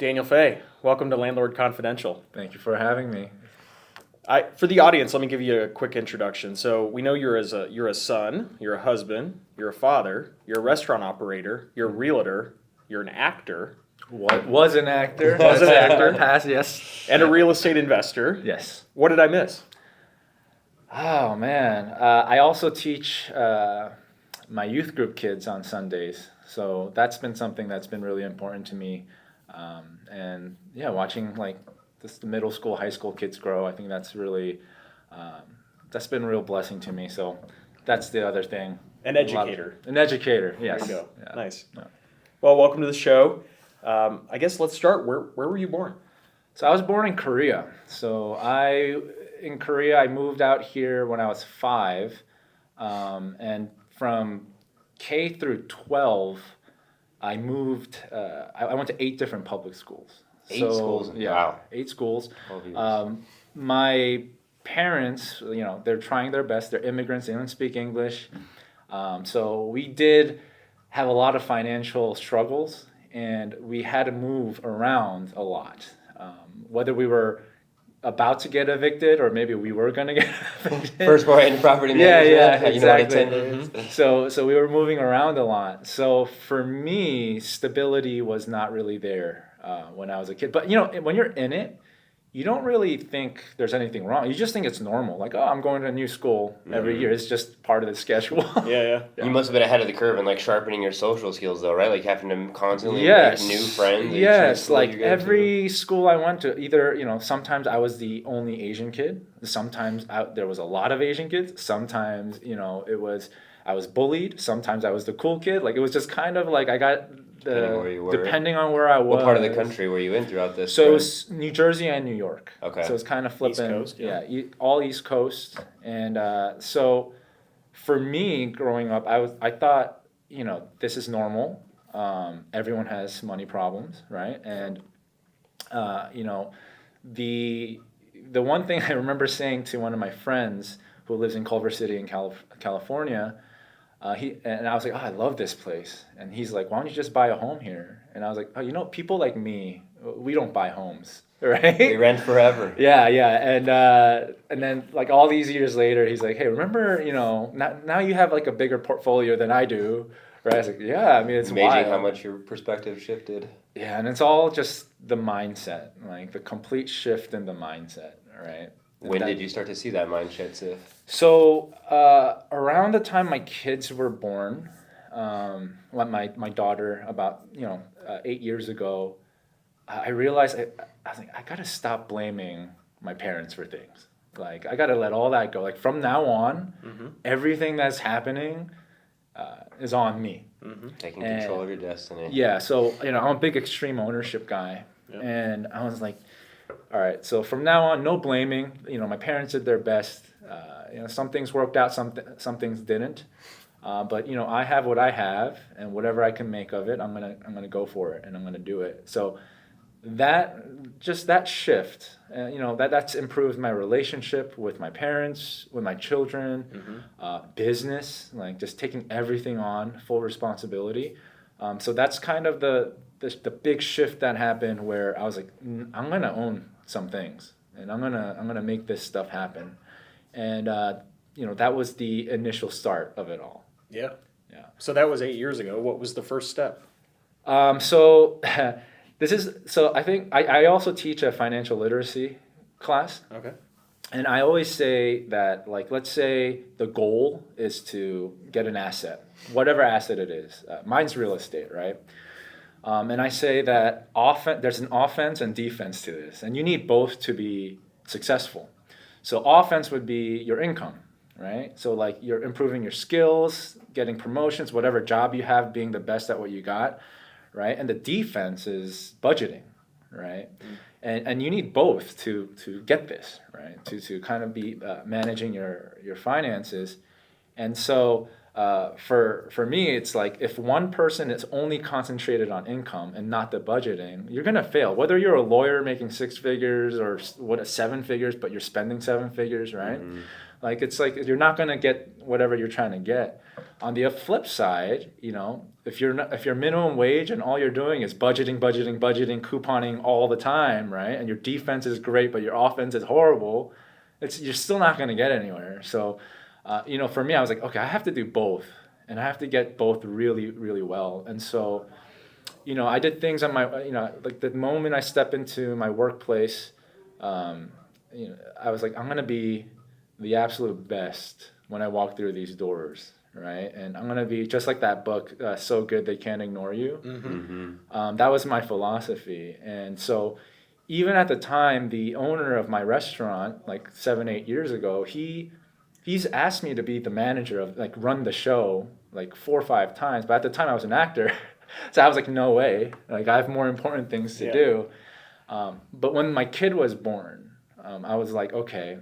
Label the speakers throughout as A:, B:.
A: Daniel Phai, welcome to Landlord Confidential.
B: Thank you for having me.
A: For the audience, let me give you a quick introduction. So we know you're a son, you're a husband, you're a father, you're a restaurant operator, you're a realtor, you're an actor.
B: Was an actor.
A: Was an actor.
B: Past, yes.
A: And a real estate investor.
B: Yes.
A: What did I miss?
B: Oh, man. I also teach my youth group kids on Sundays. So that's been something that's been really important to me. And yeah, watching like the middle school, high school kids grow, I think that's really, that's been a real blessing to me. So that's the other thing.
A: An educator.
B: An educator, yes.
A: There you go.
B: Yeah.
A: Nice.
B: Yeah.
A: Well, welcome to the show. I guess let's start. Where were you born?
B: So I was born in Korea. In Korea, I moved out here when I was 5. And from K through 12, I moved, I went to 8 different public schools.
C: 8 schools?
B: Yeah,
C: Wow.
B: 8 schools.
C: 12 years.
B: My parents, they're trying their best. They're immigrants. They don't speak English. So we did have a lot of financial struggles, and we had to move around a lot. Whether we were about to get evicted or maybe we were going to get evicted.
C: First and property
B: Yeah,
C: management. You know what a
B: exactly.
C: tender is?
B: So we were moving around a lot. So for me, stability was not really there when I was a kid. But when you're in it, you don't really think there's anything wrong. You just think it's normal. Like, oh, I'm going to a new school every year. It's just part of the schedule.
A: Yeah.
C: You must have been ahead of the curve in like sharpening your social skills though, right? Like having to constantly
B: Yes.
C: make new friends.
B: Yes, like every school I went to, either, sometimes I was the only Asian kid. Sometimes there was a lot of Asian kids. Sometimes, I was bullied. Sometimes I was the cool kid. Like it was just kind of like I got depending on where I was.
C: What part of the country were you in throughout this?
B: So it was New Jersey and New York.
C: Okay.
B: So it's kind of flipping.
A: East Coast, yeah.
B: All East Coast. And so for me growing up, I thought, this is normal. Everyone has money problems, right? And the one thing I remember saying to one of my friends who lives in Culver City in California, and I was like, oh, I love this place. And he's like, why don't you just buy a home here? And I was like, oh, people like me, we don't buy homes, right?
C: We rent forever.
B: Yeah. And then like all these years later, he's like, hey, remember, now you have like a bigger portfolio than I do, right? I was like, yeah, I mean, it's
C: amazing
B: wild.
C: how much your perspective shifted.
B: Yeah, and it's all just the mindset, like the complete shift in the mindset, right?
C: When did you start to see that mind shift?
B: So around the time my kids were born, my daughter about 8 years ago, I realized I was like, I gotta stop blaming my parents for things. Like I gotta let all that go. Like from now on, everything that's happening is on me.
C: Taking control of your destiny.
B: Yeah. So I'm a big extreme ownership guy, and I was like, all right, so from now on, no blaming. My parents did their best. Some things worked out, some things didn't. But I have what I have, and whatever I can make of it, I'm gonna go for it, and I'm gonna do it. So that shift, that's improved my relationship with my parents, with my children, business, like just taking everything on, full responsibility. So that's kind of the big shift that happened where I was like, I'm gonna own some things, and I'm gonna make this stuff happen, and that was the initial start of it all.
A: Yeah.
B: Yeah.
A: So that was 8 years ago. What was the first step?
B: So I think I also teach a financial literacy class.
A: Okay.
B: And I always say that, like, let's say the goal is to get an asset, whatever asset it is. Mine's real estate, right? And I say that there's an offense and defense to this, and you need both to be successful. So offense would be your income, right? So like you're improving your skills, getting promotions, whatever job you have, being the best at what you got, right? And the defense is budgeting, right? And you need both to get this, right? To kind of be managing your finances. And so for me, it's like if one person is only concentrated on income and not the budgeting, you're gonna fail. Whether you're a lawyer making 6 figures or 7 figures, but you're spending 7 figures, right? Like it's like you're not gonna get whatever you're trying to get. On the flip side, if you're minimum wage and all you're doing is budgeting, couponing all the time, right? And your defense is great, but your offense is horrible, you're still not gonna get anywhere. So, for me, I was like, okay, I have to do both, and I have to get both really, really well. And so, I did things on my, like the moment I step into my workplace, I was like, I'm gonna be the absolute best when I walk through these doors, right? And I'm gonna be just like that book, So Good They Can't Ignore You. That was my philosophy. And so even at the time, the owner of my restaurant, like 7-8 years ago, he's asked me to be the manager of, like, run the show like 4 or 5 times. But at the time I was an actor. So I was like, no way. Like, I have more important things to do. But when my kid was born, I was like, okay,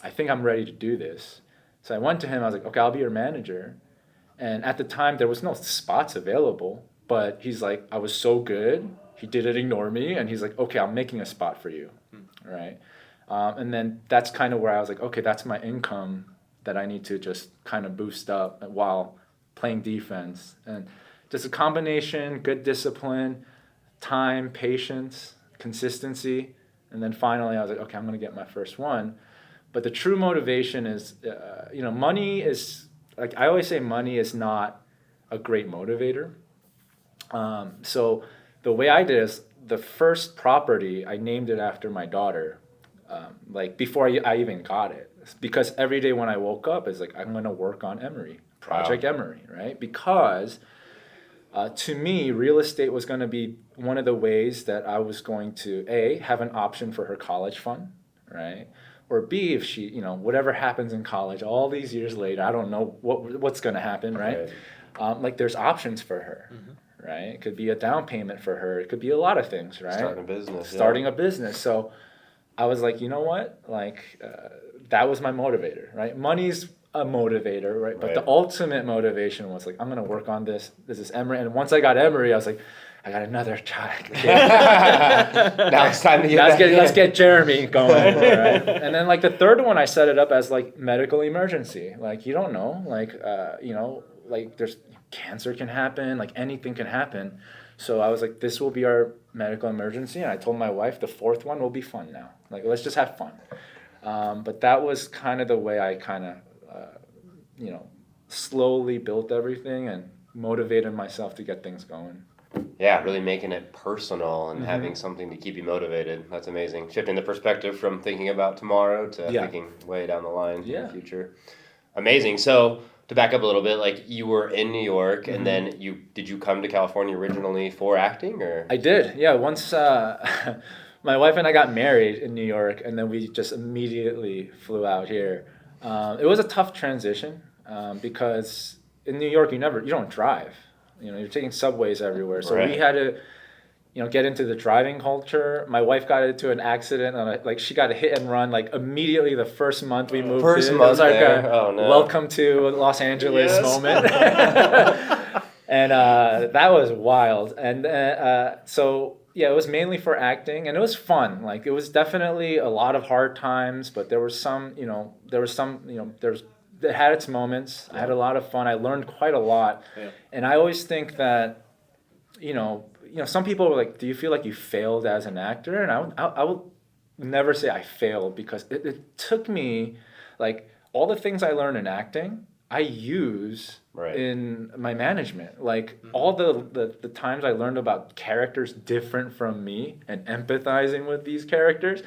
B: I think I'm ready to do this. So I went to him. I was like, okay, I'll be your manager. And at the time, there was no spots available. But he's like, I was so good. He didn't ignore me. And he's like, okay, I'm making a spot for you. Right? And then that's kind of where I was like, okay, that's my income that I need to just kind of boost up while playing defense. And just a combination, good discipline, time, patience, consistency. And then finally I was like, okay, I'm going to get my first one. But the true motivation is, money is, like I always say, money is not a great motivator. So the way I did is the first property, I named it after my daughter, like before I even got it. Because every day when I woke up, it's like, I'm going to work on Emory, Project Emory, right? Because to me, real estate was going to be one of the ways that I was going to, A, have an option for her college fund, right? Or B, if she, whatever happens in college, all these years later, I don't know what's going to happen, right? Like there's options for her, right? It could be a down payment for her. It could be a lot of things, right? Starting a business. So I was like, you know what? Like that was my motivator, right? Money's a motivator, right? But the ultimate motivation was like, I'm going to work on this. This is Emory. And once I got Emory, I was like, I got another child.
C: Now it's time to
B: let's get Jeremy going. Right? And then like the third one, I set it up as like medical emergency. Like, you don't know, like, like there's cancer can happen, like anything can happen. So I was like, this will be our medical emergency. And I told my wife the fourth one will be fun now. Like, let's just have fun. But that was kind of the way I kind of, slowly built everything and motivated myself to get things going.
C: Yeah, really making it personal and having something to keep you motivated. That's amazing. Shifting the perspective from thinking about tomorrow to thinking way down the line in the future. Amazing. So to back up a little bit, like you were in New York and then did you come to California originally for acting or?
B: I did. Yeah. Once my wife and I got married in New York and then we just immediately flew out here. It was a tough transition because in New York you don't drive. You're taking subways everywhere. So we had to, get into the driving culture. My wife got into an accident and she got a hit and run like immediately the first month we moved in. It was like welcome to Los Angeles moment. And that was wild. And so yeah, it was mainly for acting and it was fun. Like it was definitely a lot of hard times, but there was some, it had its moments. I had a lot of fun. I learned quite a lot. Yeah. And I always think that, some people were like, do you feel like you failed as an actor? And I will never say I failed because it took me, like, all the things I learned in acting, I use in my management. Like, all the times I learned about characters different from me and empathizing with these characters,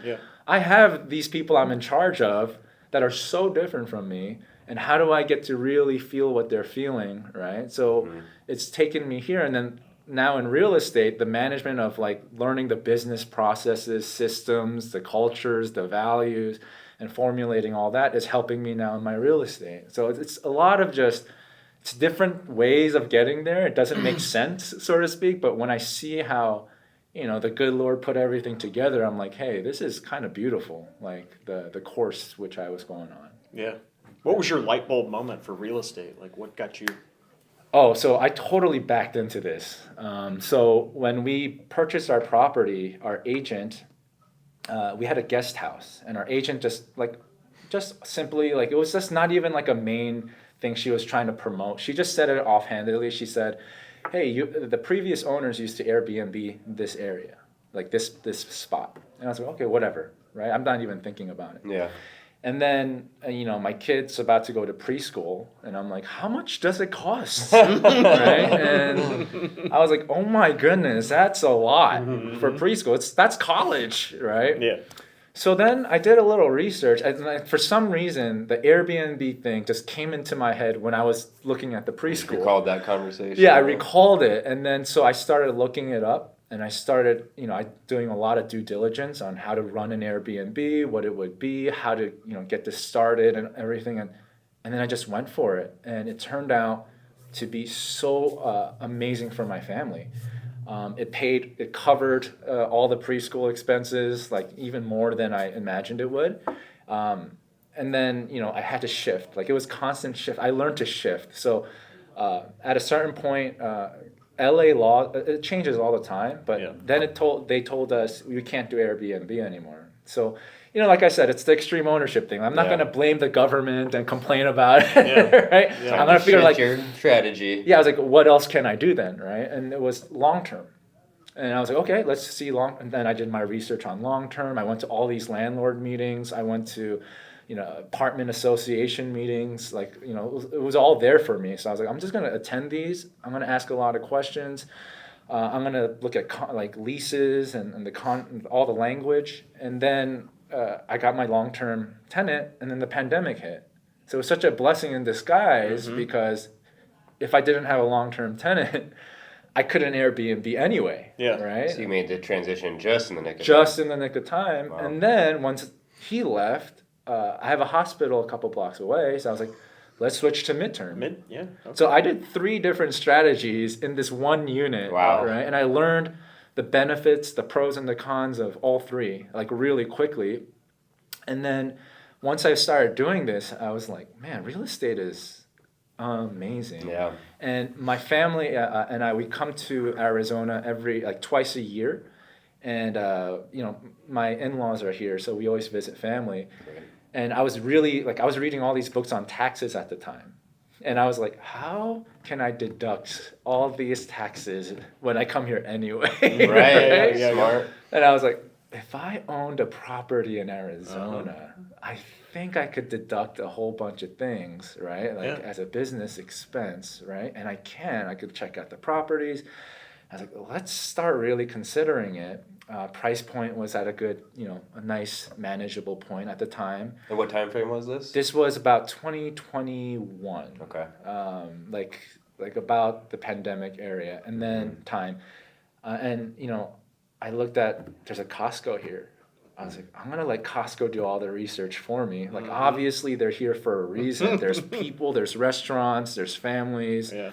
B: I have these people I'm in charge of that are so different from me. And how do I get to really feel what they're feeling, right? So it's taken me here. And then now in real estate, the management of like learning the business processes, systems, the cultures, the values, and formulating all that is helping me now in my real estate. So it's a lot of it's different ways of getting there. It doesn't make sense, so to speak. But when I see how, the good Lord put everything together, I'm like, hey, this is kind of beautiful. Like the course which I was going on.
A: Yeah. What was your light bulb moment for real estate? Like, what got you?
B: Oh, so I totally backed into this. So when we purchased our property, our agent, we had a guest house, and our agent just just simply like, it was just not even like a main thing she was trying to promote. She just said it offhandedly. She said, hey, the previous owners used to Airbnb this area, like this spot. And I was like, okay, whatever, right? I'm not even thinking about it.
C: Yeah.
B: And then, my kid's about to go to preschool, and I'm like, how much does it cost? Right? And I was like, oh my goodness, that's a lot for preschool. That's college, right?
A: Yeah.
B: So then I did a little research, and for some reason, the Airbnb thing just came into my head when I was looking at the preschool.
C: You recalled that conversation.
B: Yeah, I recalled it, and then so I started looking it up. And I started, doing a lot of due diligence on how to run an Airbnb, what it would be, how to, get this started and everything. And then I just went for it. And it turned out to be so amazing for my family. It covered all the preschool expenses, like even more than I imagined it would. And then, I had to shift. Like it was constant shift. I learned to shift. So at a certain point, LA law, it changes all the time, but then they told us we can't do Airbnb anymore. So, like I said, it's the extreme ownership thing. I'm not going to blame the government and complain about it, right?
C: Yeah.
B: I'm going to figure like
C: your strategy.
B: Yeah, I was like, what else can I do then, right? And it was long term. And I was like, okay, let's see and then I did my research on long term. I went to all these landlord meetings. I went to apartment association meetings, like, it was all there for me. So I was like, I'm just going to attend these. I'm going to ask a lot of questions. I'm going to look at like leases and all the language. And then I got my long-term tenant, and then the pandemic hit. So it was such a blessing in disguise because if I didn't have a long-term tenant, I couldn't Airbnb anyway. Yeah. Right.
C: So you made the transition just in the nick of time.
B: Just in the nick of time. Wow. And then once he left, I have a hospital a couple blocks away, so I was like, let's switch to midterm.
A: Okay.
B: So I did 3 different strategies in this one unit, right? And I learned the benefits, the pros and the cons of all 3, like really quickly. And then once I started doing this, I was like, man, real estate is amazing.
C: Yeah.
B: And my family and I, we come to Arizona twice a year. And, my in-laws are here, so we always visit family. Right. And I was reading all these books on taxes at the time. And I was like, how can I deduct all these taxes when I come here anyway?
C: Right? Yeah, smart.
B: And I was like, if I owned a property in Arizona, I think I could deduct a whole bunch of things, right? As a business expense, right? And I could check out the properties. I was like, let's start really considering it. Price point was at a good, a nice manageable point at the time.
C: And what time frame was this?
B: This was about 2021.
C: Okay.
B: Like about the pandemic area, and then time, and I looked at, there's a Costco here. I was like, I'm gonna let Costco do all the research for me. Like obviously they're here for a reason. There's people, there's restaurants, there's families. Yeah.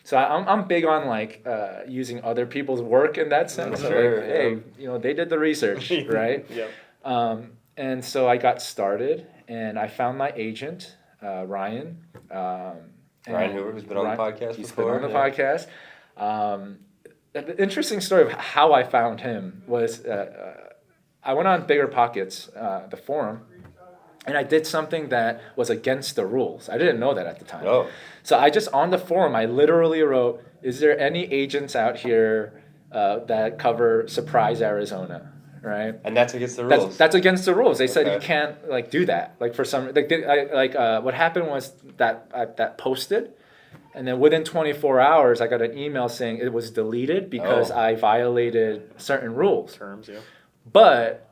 B: So I'm big on like using other people's work in that sense.
C: Sure,
B: like, hey, they did the research, right?
A: Yeah.
B: And so I got started, and I found my agent, Ryan.
C: Ryan Hoover, who's been on the podcast
B: He's
C: before.
B: been on the podcast. The interesting story of how I found him was I went on Bigger Pockets, the forum, and I did something that was against the rules. I didn't know that at the time.
C: Oh.
B: So I just, on the forum, I literally wrote, is there any agents out here that cover Surprise, Arizona? Right?
C: And that's against the rules.
B: That's against the rules. They said you can't do that. Like for some, what happened was that posted, and then within 24 hours, I got an email saying it was deleted because I violated certain rules.
A: Terms, yeah.
B: But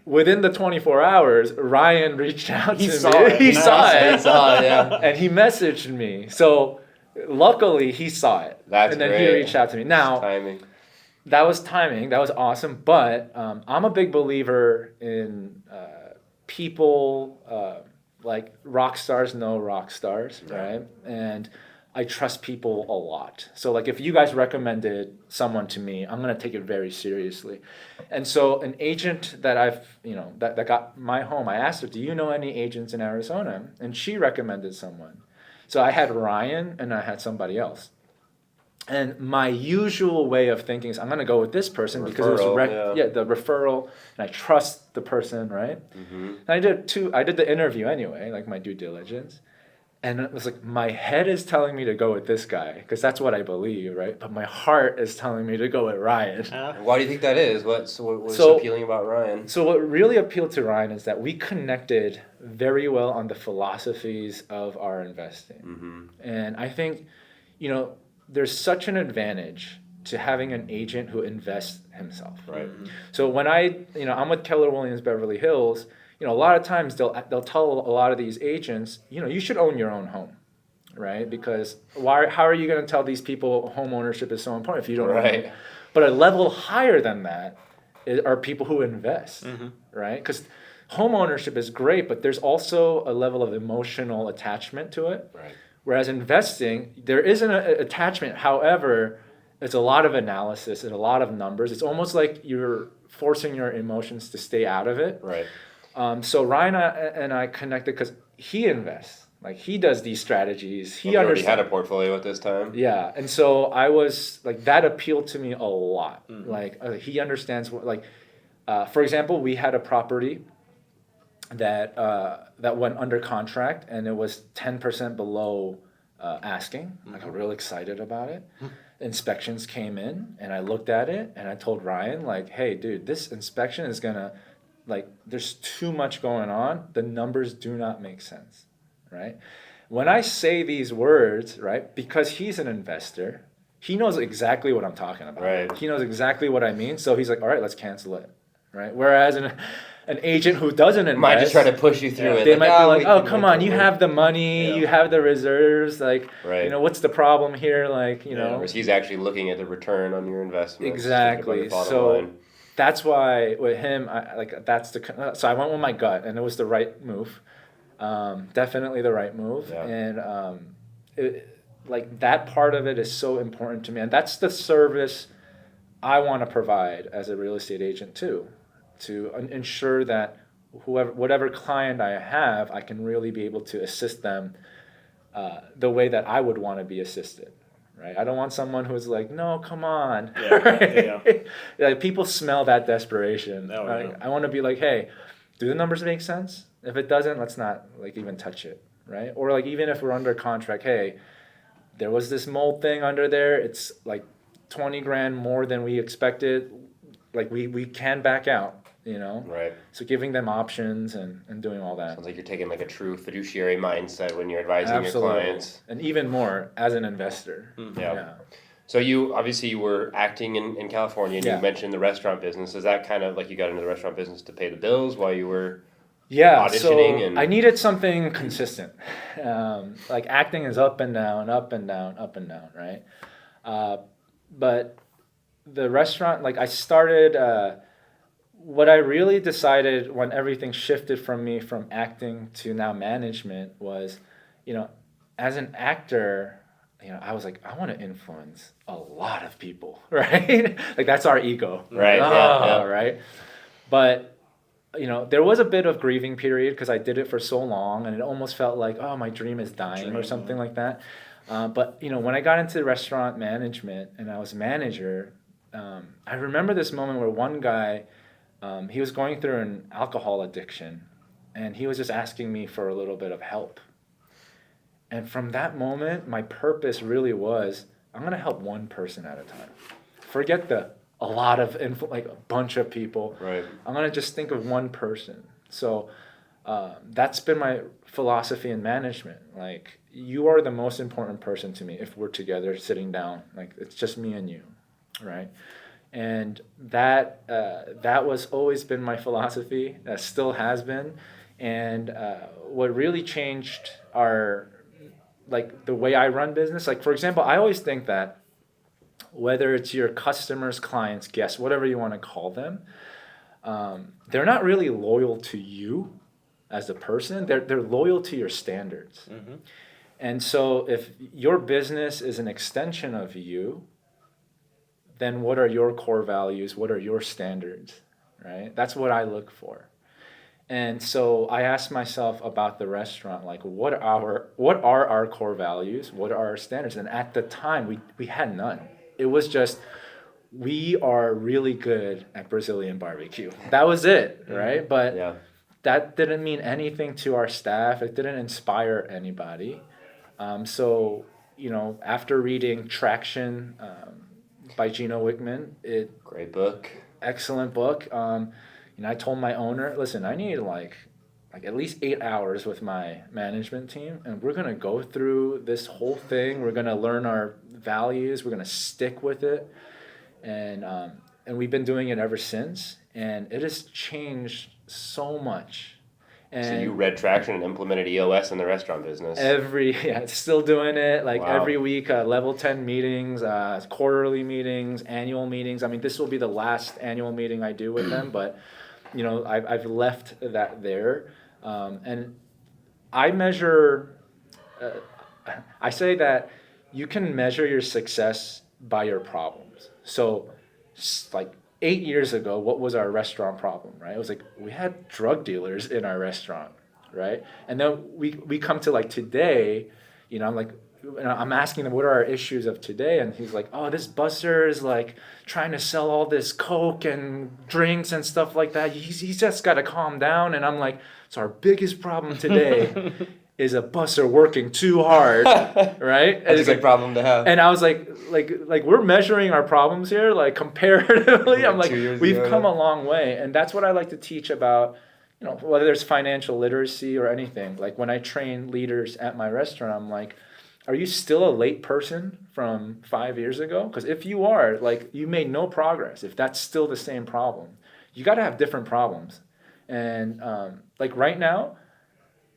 B: within the 24 hours, Ryan reached out to me. He saw it.
C: He saw it, yeah.
B: And he messaged me. So luckily, he saw it.
C: That's
B: and then
C: great.
B: he reached out to me. Now,
C: timing.
B: That was timing. That was awesome. But I'm a big believer in people, like rock stars know rock stars, right? And I trust people a lot. So like if you guys recommended someone to me, I'm going to take it very seriously. And so an agent that that got my home, I asked her, do you know any agents in Arizona? And she recommended someone. So I had Ryan and I had somebody else. And my usual way of thinking is I'm going to go with this person because it was the referral, and I trust the person, right?
C: Mm-hmm.
B: And I did the interview anyway, like my due diligence. And it was like, my head is telling me to go with this guy because that's what I believe, right? But my heart is telling me to go with Ryan.
C: Why do you think that is? What's so appealing about Ryan?
B: So what really appealed to Ryan is that we connected very well on the philosophies of our investing.
C: Mm-hmm.
B: And I think, there's such an advantage to having an agent who invests himself.
C: Right.
B: Mm-hmm. So when I'm with Keller Williams Beverly Hills, a lot of times they'll tell a lot of these agents, you should own your own home, right? Because how are you going to tell these people home ownership is so important if you don't own it? But a level higher than that are people who invest, right? Because home ownership is great, but there's also a level of emotional attachment to it.
C: Right.
B: Whereas investing, there isn't an attachment. However, it's a lot of analysis and a lot of numbers. It's almost like you're forcing your emotions to stay out of it.
C: Right.
B: So Ryan and I connected because he invests. Like, he does these strategies. He
C: already had a portfolio at this time.
B: Yeah, and so I was like, that appealed to me a lot. Mm-hmm. Like, he understands what, like, for example, we had a property that went under contract, and it was 10% below asking. Mm-hmm. Like, I'm real excited about it. Mm-hmm. Inspections came in, and I looked at it, and I told Ryan, like, hey, dude, this inspection is gonna, like, there's too much going on. The numbers do not make sense, right? When I say these words, right, because he's an investor, he knows exactly what I'm talking about.
C: Right.
B: He knows exactly what I mean, so he's like, all right, let's cancel it, right? Whereas an agent who doesn't invest
C: might just try to push you through it.
B: They might be like, oh, come on, you have the money,
C: Yeah.
B: you have the reserves, like,
C: right.
B: What's the problem here? Like,
C: Whereas he's actually looking at the return on your investment.
B: Exactly. So that's why with him, so I went with my gut, and it was the right move. Definitely the right move. Yeah. And that part of it is so important to me. And that's the service I want to provide as a real estate agent too, to ensure that whatever client I have, I can really be able to assist them the way that I would want to be assisted. Right? I don't want someone who's like, no, come on. Yeah, right? Yeah. Like, people smell that desperation. Oh, right? Yeah. I want to be like, hey, do the numbers make sense? If it doesn't, let's not even touch it, right? Or even if we're under contract, hey, there was this mold thing under there. It's like $20,000 more than we expected. Like, we can back out.
C: Right.
B: So giving them options and doing all that.
C: Sounds like you're taking a true fiduciary mindset when you're advising
B: Absolutely.
C: Your clients.
B: And even more as an investor.
C: Mm-hmm. Yeah. So you were acting in California, and you mentioned the restaurant business. Is that kind of like you got into the restaurant business to pay the bills while you were auditioning?
B: So I needed something consistent. Like, acting is up and down, up and down, up and down, right? But the restaurant, like, I started... what I really decided when everything shifted from me from acting to now management was, as an actor, I was like, I want to influence a lot of people, right? Like, that's our ego.
C: Right.
B: Right. But, there was a bit of grieving period because I did it for so long, and it almost felt like, oh, my dream is dying or something like that. But, when I got into restaurant management and I was manager, I remember this moment where one guy, he was going through an alcohol addiction, and he was just asking me for a little bit of help. And from that moment, my purpose really was, I'm going to help one person at a time. Forget a lot of a bunch of people.
C: Right.
B: I'm going to just think of one person. So that's been my philosophy in management. Like, you are the most important person to me if we're together sitting down. Like, it's just me and you, right? And that was always been my philosophy. That still has been. And what really changed the way I run business. Like, for example, I always think that whether it's your customers, clients, guests, whatever you want to call them, they're not really loyal to you as a person. They're loyal to your standards. Mm-hmm. And so if your business is an extension of you, then what are your core values? What are your standards, right? That's what I look for. And so I asked myself about the restaurant, like what are our core values? What are our standards? And at the time we had none. It was just we are really good at Brazilian barbecue. That was it, right? But that didn't mean anything to our staff. It didn't inspire anybody. So, after reading Traction by Gino Wickman,
C: great book,
B: excellent book. I told my owner, listen, I need like at least 8 hours with my management team, and we're gonna go through this whole thing. We're gonna learn our values. We're gonna stick with it, and we've been doing it ever since. And it has changed so much. And
C: so you read Traction and implemented EOS in the restaurant business.
B: Still doing it every week, level 10 meetings, quarterly meetings, annual meetings. I mean, this will be the last annual meeting I do with them, but I've left that there. And I measure, I say that you can measure your success by your problems. So like 8 years ago, what was our restaurant problem, right? It was like we had drug dealers in our restaurant, right? And then we come to like today, I'm asking him what are our issues of today, and he's like, oh, this busser is like trying to sell all this coke and drinks and stuff like that. He's just got to calm down. And I'm like, so our biggest problem today is a busser working too hard, right?
C: That's a good problem to have.
B: And I was like we're measuring our problems here, like comparatively. I'm like, we've come a long way, and that's what I like to teach about. Whether there's financial literacy or anything. Like when I train leaders at my restaurant, I'm like, are you still a late person from 5 years ago? Because if you are, like, you made no progress. If that's still the same problem, you got to have different problems. And right now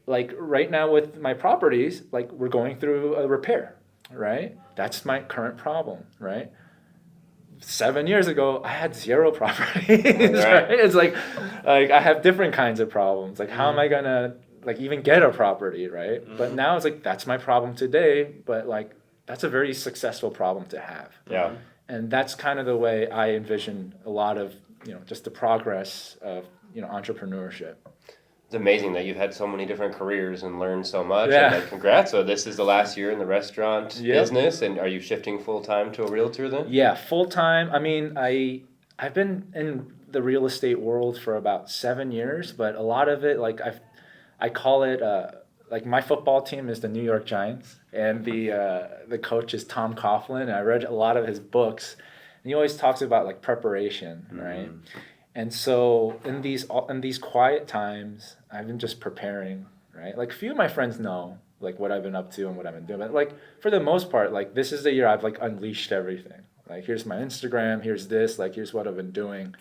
B: with my properties, like we're going through a repair, right? That's my current problem, right? 7 years ago, I had 0 properties, right? It's like I have different kinds of problems. Like, how am I gonna even get a property, right? Mm-hmm. But now it's like, that's my problem today, but like, that's a very successful problem to have.
C: Yeah.
B: And that's kind of the way I envision a lot of, just the progress of, entrepreneurship.
C: It's amazing that you've had so many different careers and learned so much. Yeah. And congrats. So this is the last year in the restaurant business, and are you shifting full-time to a realtor then? Yeah,
B: full-time. I mean, I've been in the real estate world for about 7 years, but a lot of it, I call it my football team is the New York Giants, and the coach is Tom Coughlin. I read a lot of his books, and he always talks about preparation, right? And so in these quiet times, I've been just preparing, right? Like a few of my friends know what I've been up to and what I've been doing, but for the most part, this is the year I've unleashed everything. Here's my Instagram, here's this, here's what I've been doing,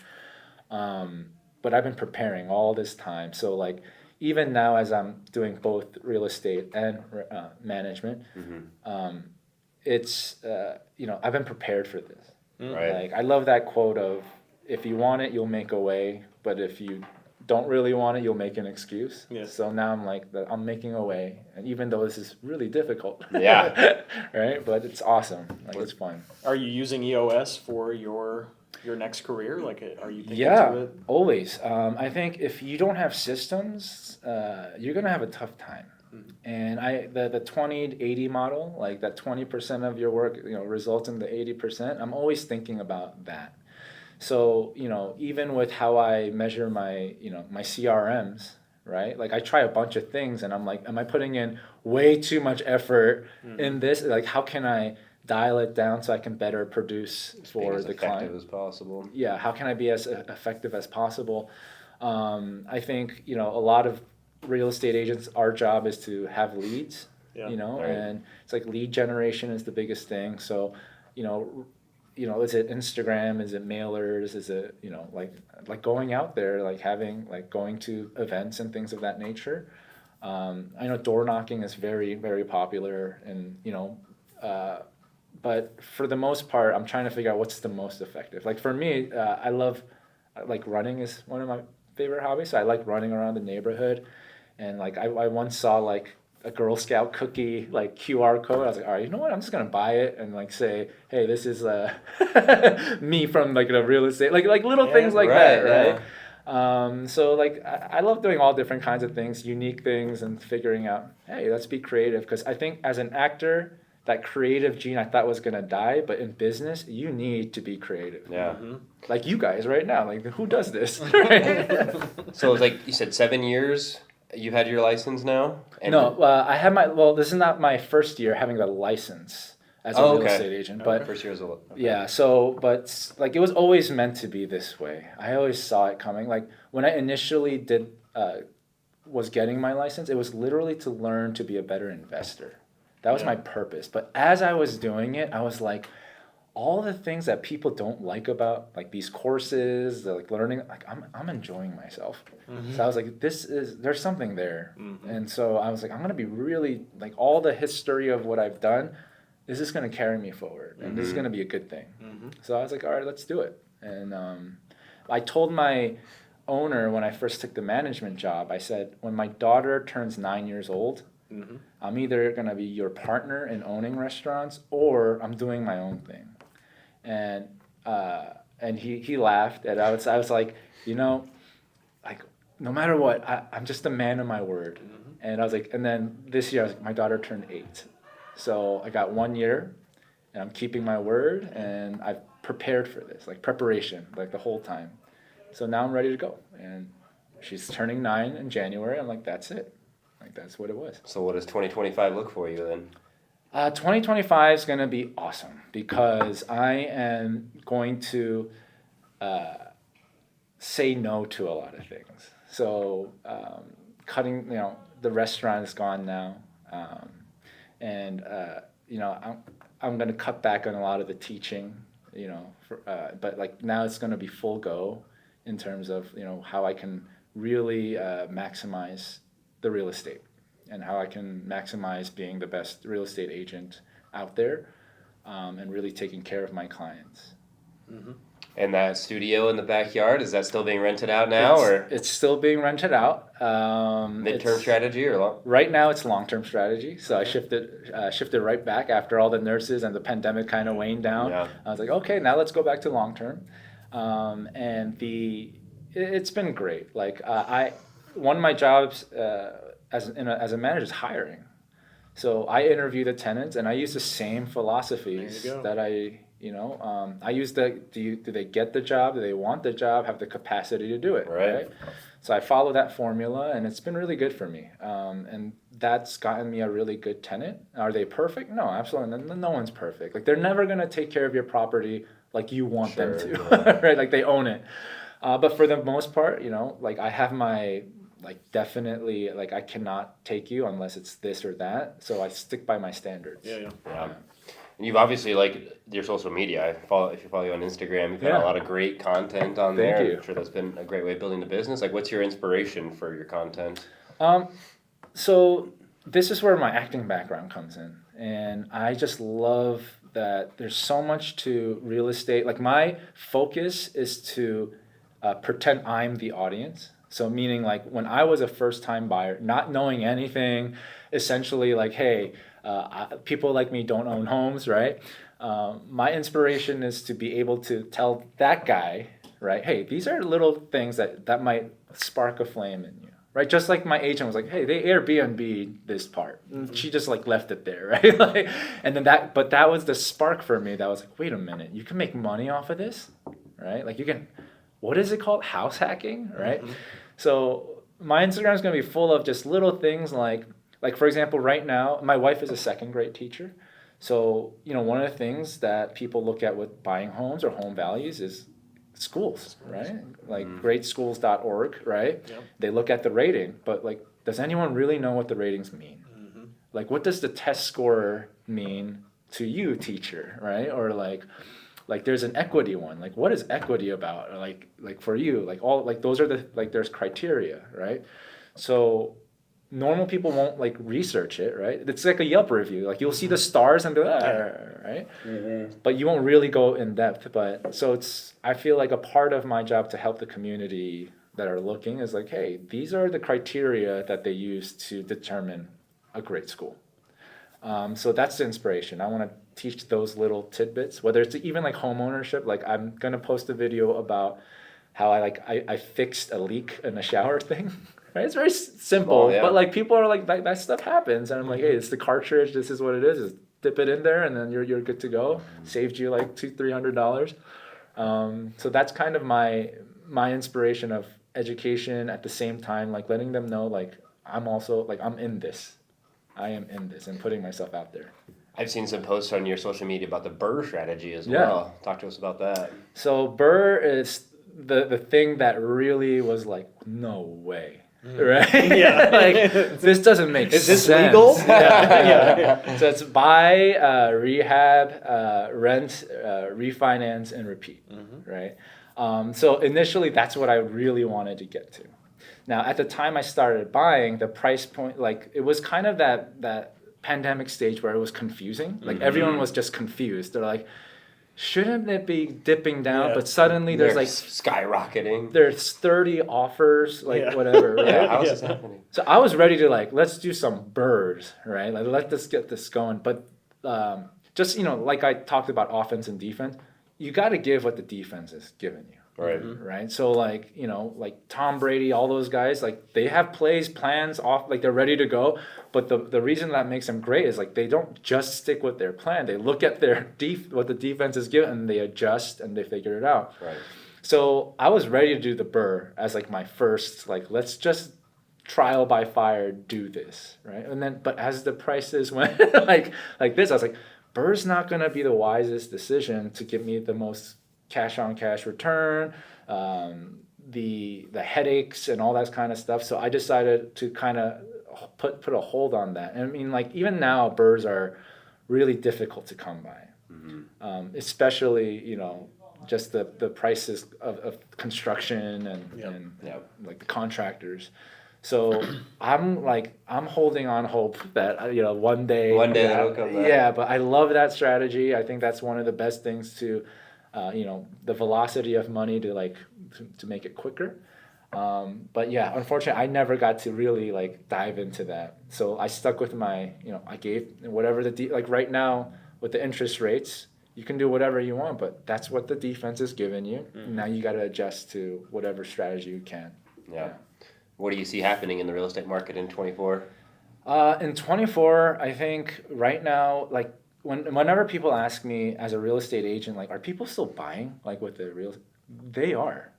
B: but I've been preparing all this time. So even now, as I'm doing both real estate and management, it's I've been prepared for this.
C: Right.
B: I love that quote of, if you want it, you'll make a way, but if you don't really want it, you'll make an excuse. Yeah. So now I'm making a way, and even though this is really difficult.
C: Yeah.
B: Right, but it's awesome. It's fun.
A: Are you using EOS for your next career? Are you thinking to it?
B: Always. I think if you don't have systems, you're gonna have a tough time. And the 20-80 model, that 20% of your work results in the 80%. I'm always thinking about that. So even with how I measure my my CRMs, right? I try a bunch of things, and I'm like, am I putting in way too much effort in this? How can I dial it down so I can better produce for the client?
C: As effective as possible.
B: Yeah, how can I be as effective as possible? I think a lot of real estate agents, our job is to have leads,
C: right.
B: And it's lead generation is the biggest thing. So, is it Instagram? Is it mailers? Is it going out there, having going to events and things of that nature? I know door knocking is very, very popular, and but for the most part, I'm trying to figure out what's the most effective. For me, I love running is one of my favorite hobbies. So I like running around the neighborhood, and I once saw a Girl Scout cookie QR code. I was like, all right, you know what? I'm just gonna buy it and say, hey, this is me from the real estate, little things that, right? So like I love doing all different kinds of things, unique things, and figuring out, hey, let's be creative. Because I think as an actor, that creative gene I thought was gonna die, but in business, you need to be creative.
C: Yeah.
B: Like you guys right now, like who does this? Right?
C: So it was like you said, 7 years. You've had your license now. And
B: No, I had my. Well, this is not my first year having the license as a real estate agent, but
C: first year as a okay.
B: yeah. So, but like it was always meant to be this way. I always saw it coming. Like when I initially was getting my license, it was literally to learn to be a better investor. That was my purpose. But as I was doing it, I was like, all the things that people don't like about like these courses, like learning, like I'm enjoying myself. So I was like, there's something there. And so I was like, I'm gonna be really like all the history of what I've done, this is gonna carry me forward, and this is gonna be a good thing. So I was like, all right, let's do it. And I told my owner when I first took the management job, I said, when my daughter turns 9 years old, I'm either gonna be your partner in owning restaurants or I'm doing my own thing. And he laughed, and I was like, like no matter what, I'm just a man of my word. And I was like, and then this year I was like, my daughter turned 8, so I got 1 year, and I'm keeping my word, and I've prepared for this, like preparation, like the whole time. So now I'm ready to go, and she's turning 9 in January. I'm like, that's it, like that's what it was.
C: So what does 2025 look for you then?
B: 2025 is going to be awesome because I am going to say no to a lot of things. So cutting, the restaurant is gone now, and I'm going to cut back on a lot of the teaching, but like now it's going to be full go in terms of how I can really maximize the real estate. And how I can maximize being the best real estate agent out there, and really taking care of my clients.
C: And that studio in the backyard, is that still being rented out now, or
B: it's still being rented out?
C: Midterm strategy or long?
B: Right now, it's long-term strategy. So I shifted right back after all the nurses and the pandemic kind of waned down.
C: Yeah.
B: I was like, okay, now let's go back to long-term, and it's been great. Like one of my jobs. As a manager is hiring. So I interview the tenants and I use the same philosophies that I use do they get the job? Do they want the job? Have the capacity to do it? Right? So I follow that formula and it's been really good for me. And that's gotten me a really good tenant. Are they perfect? No, absolutely. No one's perfect. Like they're never going to take care of your property like you want them to, right? Like they own it. But for the most part, like I have my, like definitely, like I cannot take you unless it's this or that. So I stick by my standards.
C: Yeah. And you've obviously, like your social media, if you follow you on Instagram, you've got a lot of great content on there.
B: Thank you.
C: I'm sure that's been a great way of building the business. Like what's your inspiration for your content?
B: So this is where my acting background comes in. And I just love that there's so much to real estate. Like my focus is to pretend I'm the audience. So meaning like when I was a first-time buyer, not knowing anything, essentially like, hey, people like me don't own homes, right? My inspiration is to be able to tell that guy, right, hey, these are little things that might spark a flame in you, right? Just like my agent was like, hey, they Airbnb this part. She just like left it there, right? Like, and then that was the spark for me that was like, wait a minute, you can make money off of this, right? Like you can, what is it called? House hacking, right? So my Instagram is going to be full of just little things like for example, right now, my wife is a second grade teacher. So, one of the things that people look at with buying homes or home values is schools, right? Like greatschools.org, right? Yep. They look at the rating, but like, does anyone really know what the ratings mean? Like, what does the test score mean to you, teacher, right? Or like there's an equity one. Like, what is equity about? Or like for you, like all, like those are there's criteria, right? So normal people won't like research it, right? It's like a Yelp review. Like you'll see the stars and be like, right? But you won't really go in depth. But so I feel like a part of my job to help the community that are looking is like, hey, these are the criteria that they use to determine a great school. So that's the inspiration. I want to teach those little tidbits, whether it's even like home ownership. Like I'm going to post a video about how I fixed a leak in a shower thing. Right? It's very simple,
C: yeah.
B: but like people are like that stuff happens, and I'm like, hey, it's the cartridge. This is what it is. Just dip it in there, and then you're good to go. Saved you like $200-300. So that's kind of my inspiration of education at the same time, like letting them know like I'm also like I'm in this. I am in this and putting myself out there.
C: I've seen some posts on your social media about the BRRRR strategy as well. Talk to us about that.
B: So BRRRR is the thing that really was like, no way. Right?
A: Yeah.
B: Like, this doesn't make sense.
A: Is this legal?
B: Yeah. So it's buy, rehab, rent, refinance, and repeat. Right? So initially, that's what I really wanted to get to. Now, at the time I started buying, the price point, like, it was kind of that pandemic stage where it was confusing. Like, everyone was just confused. They're like, shouldn't it be dipping down? But suddenly there's like
C: skyrocketing.
B: There's 30 offers, like whatever. Right?
C: Yeah, how is this happening?
B: So I was ready to like, let's do some BRRRRs, right? Like, let's get this going. But just, like I talked about offense and defense, you got to give what the defense is giving you.
C: Right.
B: Right. So like, like Tom Brady, all those guys, like they have plays, plans off, like they're ready to go. But the reason that makes them great is like they don't just stick with their plan. They look at their what the defense is given and they adjust and they figure it out.
C: Right.
B: So I was ready to do the BRRRR as like my first, like, let's just trial by fire, do this. Right. And then, but as the prices went like this, I was like, BRRRR's not going to be the wisest decision to give me the most cash on cash return, the headaches and all that kind of stuff. So I decided to kind of put a hold on that. And I mean, like even now, BRRRRs are really difficult to come by, especially just the prices of construction and like the contractors. So I'm holding on hope that one day
C: that'll come back.
B: Yeah, but I love that strategy. I think that's one of the best things to. The velocity of money to make it quicker. But yeah, unfortunately, I never got to really like dive into that. So I stuck with my, I gave whatever like right now with the interest rates, you can do whatever you want, but that's what the defense is giving you. Now you got to adjust to whatever strategy you can.
C: Yeah. What do you see happening in the real estate market in 24?
B: In 24, I think right now, like, whenever people ask me as a real estate agent, like, are people still buying like with the real? They are,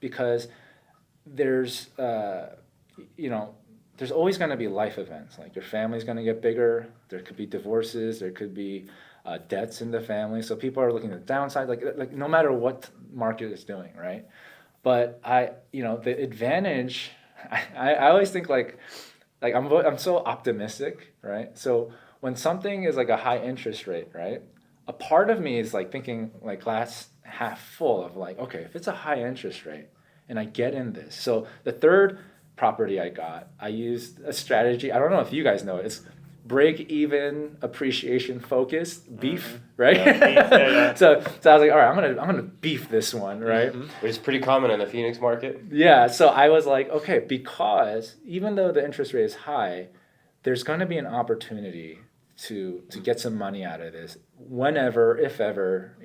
B: because there's there's always going to be life events. Like your family's going to get bigger. There could be divorces. There could be debts in the family. So people are looking at the downside. Like no matter what market is doing, right? But the advantage. I always think like I'm so optimistic, right? So when something is like a high interest rate, right? A part of me is like thinking like glass half full of like, okay, if it's a high interest rate and I get in this. So the third property I used a strategy. I don't know if you guys know it. It's break even appreciation focused beef, right? Yeah, beef, So I was like, all right, I'm gonna beef this one, right?
C: Which is pretty common in the Phoenix market.
B: Yeah. So I was like, okay, because even though the interest rate is high, there's going to be an opportunity to get some money out of this whenever, if ever,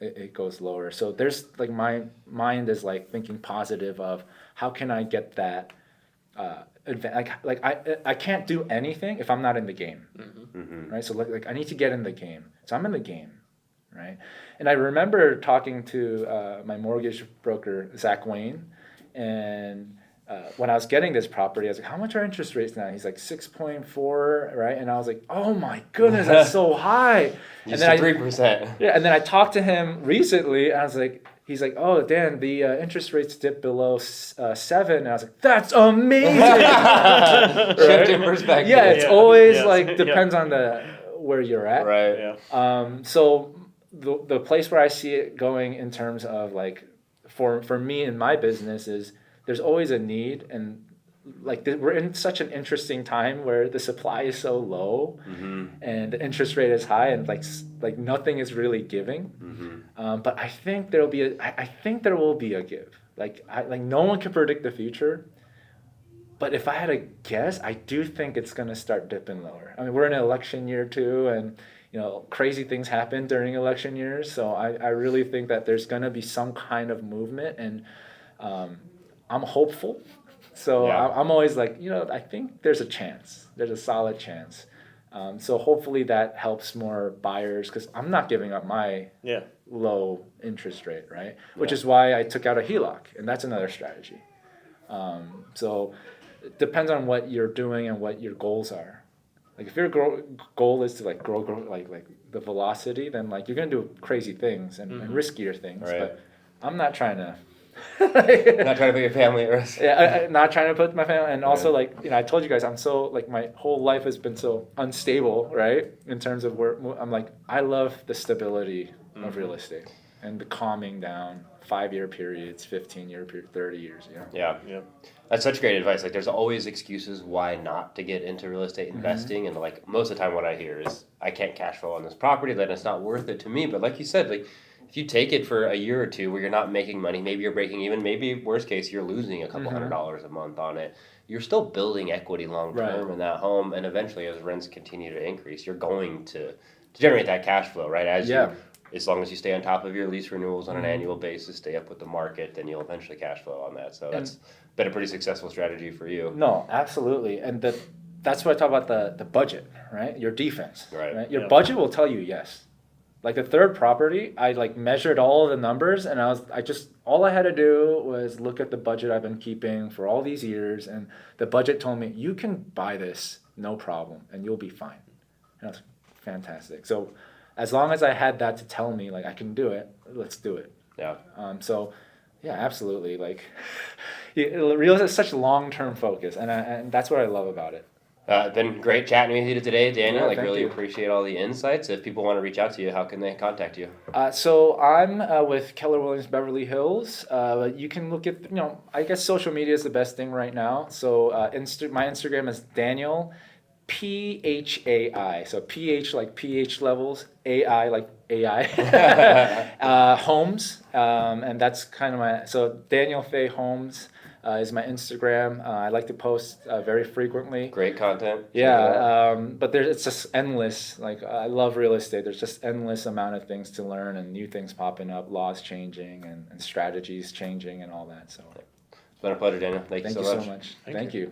B: it goes lower. So there's like my mind is like thinking positive of how can I get that I can't do anything if I'm not in the game, right? So like I need to get in the game. So I'm in the game, right? And I remember talking to my mortgage broker, Zach Wayne, and when I was getting this property, I was like, how much are interest rates now? He's like 6.4, right? And I was like, oh my goodness, that's so high.
C: And then 3%.
B: Yeah, and then I talked to him recently, and I was like, he's like, oh, Dan, the interest rates dipped below 7. And I was like, that's amazing.
C: Shift in perspective.
B: Yeah, it's always depends on where you're at.
C: Right.
B: Yeah. So the place where I see it going in terms of like, for me in my business is there's always a need, and like we're in such an interesting time where the supply is so low and the interest rate is high, and like nothing is really giving. But I think there will be a give. Like no one can predict the future, but if I had to guess, I do think it's going to start dipping lower. I mean, we're in an election year too, and crazy things happen during election years. So I really think that there's going to be some kind of movement, and I'm hopeful. So
C: Yeah.
B: I'm always like, I think there's a chance. There's a solid chance. So hopefully that helps more buyers because I'm not giving up my low interest rate, right? Which is why I took out a HELOC, and that's another strategy. So it depends on what you're doing and what your goals are. Like if your goal is to like grow like the velocity, then like you're gonna do crazy things and riskier things.
C: Right.
B: But I'm not trying to.
C: Not trying to put your family at risk.
B: Yeah, not trying to put my family, and also like I told you guys, I'm so like my whole life has been so unstable, right? In terms of where I'm like, I love the stability of real estate and the calming down 5-year periods, 15-year period, 30 years.
C: Yeah. That's such great advice. Like, there's always excuses why not to get into real estate investing, and like most of the time, what I hear is I can't cash flow on this property, then it's not worth it to me. But like you said, like if you take it for a year or two where you're not making money, maybe you're breaking even, maybe worst case you're losing a couple $100 a month on it. You're still building equity long term in that home, and eventually, as rents continue to increase, you're going to generate that cash flow, right? As long as you stay on top of your lease renewals on an annual basis, stay up with the market, then you'll eventually cash flow on that. So that's been a pretty successful strategy for you.
B: No, absolutely, and that's what I talk about the budget, right? Your defense,
C: right?
B: Your budget will tell you yes. Like the third property, I like measured all the numbers, and all I had to do was look at the budget I've been keeping for all these years, and the budget told me you can buy this no problem, and you'll be fine. And I was fantastic. So as long as I had that to tell me like I can do it, let's do it.
C: Yeah.
B: So yeah, absolutely. Like real estate is such long-term focus, and that's what I love about it.
C: It's been great chatting with you today, Daniel.
B: Yeah,
C: really
B: you.
C: Appreciate all the insights. If people want to reach out to you, how can they contact you?
B: So I'm with Keller Williams Beverly Hills. You can look at, I guess social media is the best thing right now. So my Instagram is Daniel PHAI. So PH like pH levels, AI like AI. Homes. And that's kind of so Daniel Fay Homes. Is my Instagram. I like to post very frequently.
C: Great content.
B: Yeah, but it's just endless. Like I love real estate. There's just endless amount of things to learn and new things popping up, laws changing and strategies changing and all that. So
C: It's been a pleasure, Daniel. Thank you so much.
B: Thank you.